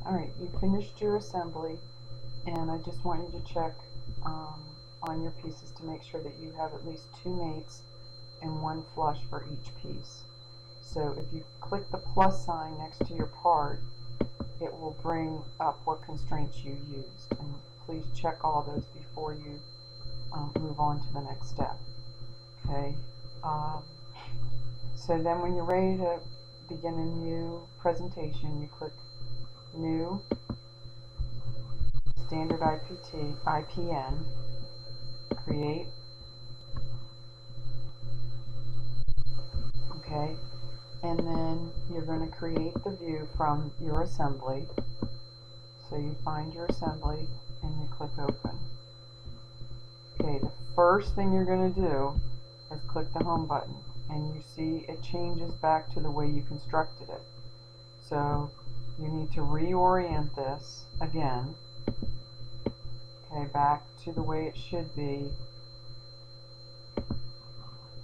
Alright, you finished your assembly, and I just want you to check on your pieces to make sure that you have at least 2 mates and 1 flush for each piece. So if you click the plus sign next to your part, it will bring up what constraints you used. And please check all those before you move on to the next step. Okay. So then when you're ready to begin a new presentation, you click New, Standard IPN, Create. Okay. And then you're going to create the view from your assembly. So you find your assembly and you click Open. Okay, the first thing you're going to do is click the Home button, and you see it changes back to the way you constructed it. So you need to reorient this again, okay, back to the way it should be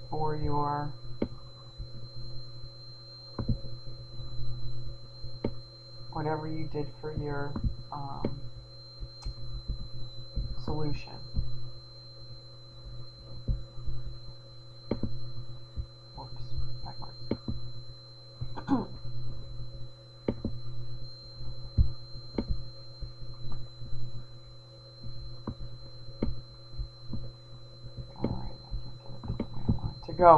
for your whatever you did for your solution. Whoops, backwards. Alright, I can't get it the way I want it to go.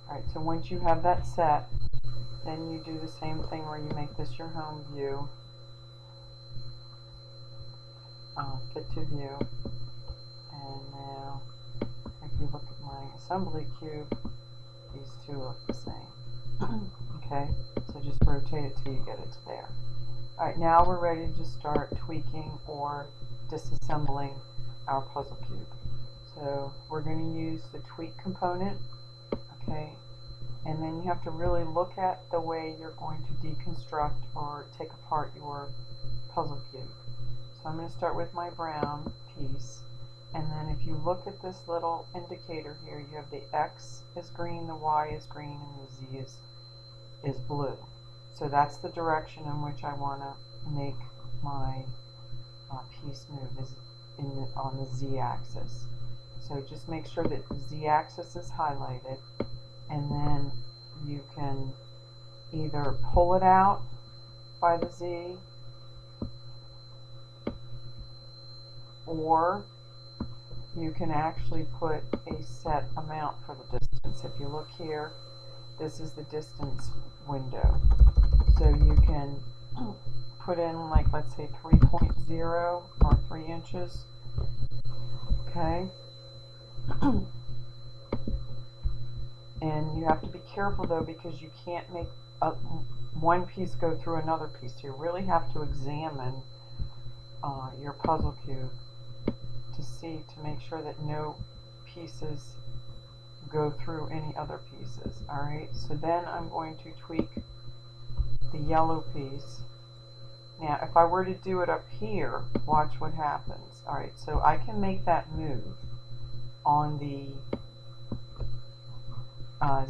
Alright, so once you have that set, then you do the same thing where you make this your home view, fit to view, and now if you look at my assembly cube, these two look the same. Okay, so just rotate it till you get it to there. Alright, now we're ready to start tweaking or disassembling our puzzle cube. So we're going to use the tweak component, okay, and then you have to really look at the way you're going to deconstruct or take apart your puzzle cube. So I'm going to start with my brown piece, and then if you look at this little indicator here, you have the X is green, the Y is green, and the Z is blue. So that's the direction in which I want to make my piece move, is on the Z-axis. So just make sure that the Z-axis is highlighted, and then you can either pull it out by the Z, or you can actually put a set amount for the distance. If you look here, this is the distance window. So you can put in, like, let's say 3.0 or 3 inches. Okay. And you have to be careful though, because you can't make one piece go through another piece. So you really have to examine your puzzle cube to make sure that no pieces go through any other pieces. Alright, so then I'm going to tweak the yellow piece. Now if I were to do it up here, watch what happens. Alright, so I can make that move on the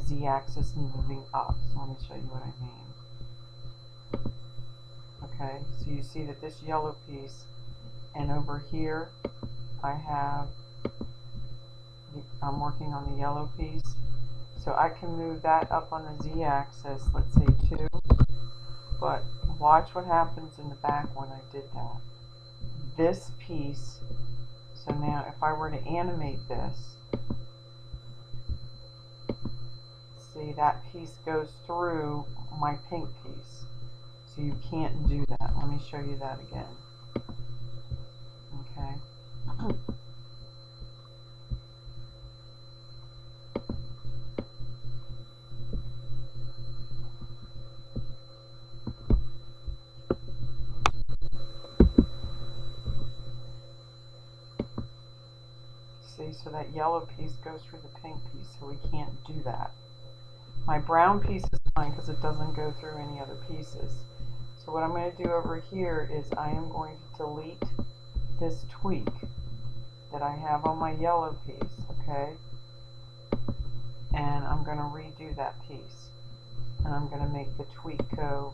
Z-axis moving up. So let me show you what I mean. Okay, so you see that this yellow piece, and over here I'm working on the yellow piece, so I can move that up on the Z-axis, let's say 2, but watch what happens in the back when I did that. This piece, so now if I were to animate this, see, that piece goes through my pink piece, so you can't do that. Let me show you that again. Okay. See, so that yellow piece goes through the pink piece, so we can't do that. My brown piece is line because it doesn't go through any other pieces. So what I'm going to do over here is I am going to delete this tweak that I have on my yellow piece, okay? And I'm going to redo that piece. And I'm going to make the tweak go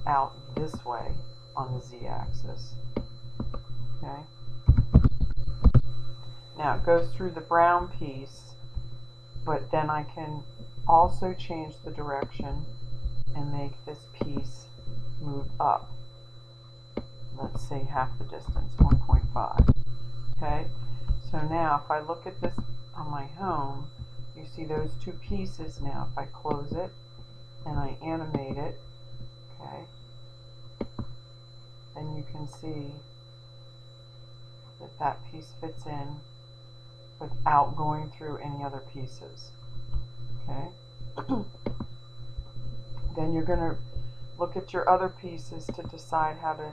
out this way on the z-axis, okay? Now it goes through the brown piece, but then I can also change the direction and make this piece move up. Let's say half the distance, 1.5. Okay, so now if I look at this on my home, you see those two pieces now. If I close it and I animate it, okay, then you can see that that piece fits in without going through any other pieces. Okay. Then you're going to look at your other pieces to decide how to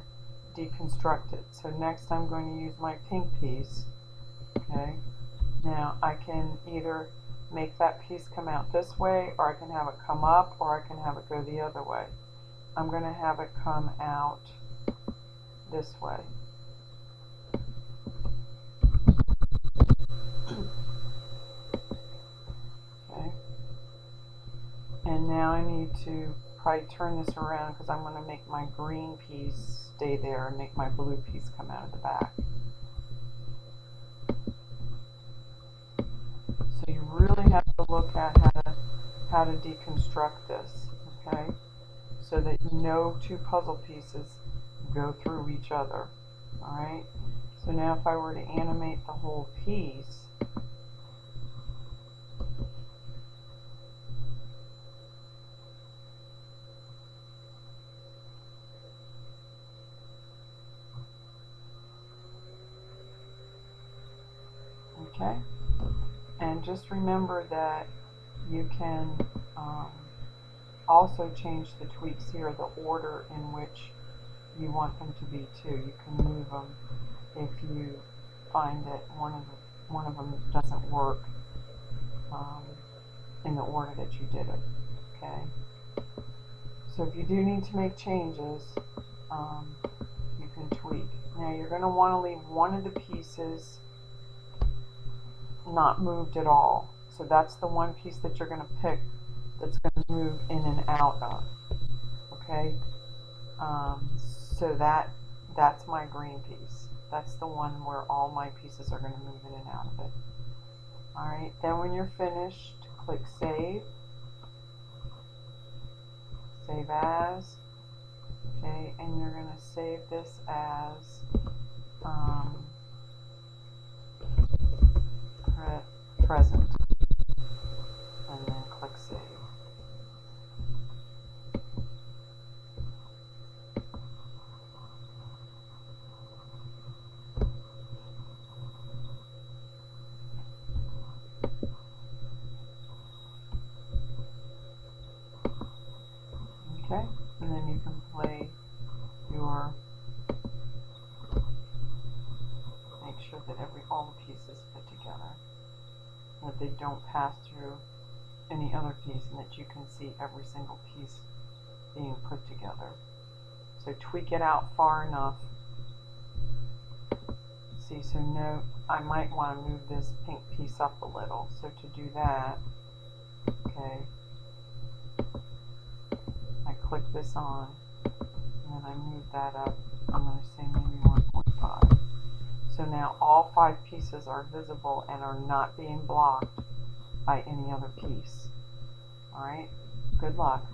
deconstruct it. So next I'm going to use my pink piece. Okay. Now I can either make that piece come out this way, or I can have it come up, or I can have it go the other way. I'm going to have it come out this way. Okay. And now I need to probably turn this around because I'm going to make my green piece stay there and make my blue piece come out of the back. So you really have to look at how to deconstruct this, okay? So that no two puzzle pieces go through each other, alright? So now if I were to animate the whole piece, okay? And just remember that you can also change the tweaks here, the order in which you want them to be too. You can move them if you find that one of them doesn't work in the order that you did it. Okay. So if you do need to make changes, you can tweak. Now you're going to want to leave one of the pieces not moved at all. So that's the one piece that you're going to pick that's going to move in and out of. Okay. So that's my green piece. That's the one where all my pieces are going to move in and out of it. Alright, then when you're finished, click Save. Save As. Okay, and you're going to save this as present. And then click Save. Okay, and then you can play your, make sure that all the pieces fit together, that they don't pass through any other piece, and that you can see every single piece being put together. So tweak it out far enough. See, so no, I might want to move this pink piece up a little. So to do that, okay, I click this on, and then I move that up. I'm going to say maybe 1.5. So now all 5 pieces are visible and are not being blocked by any other piece. Alright, good luck.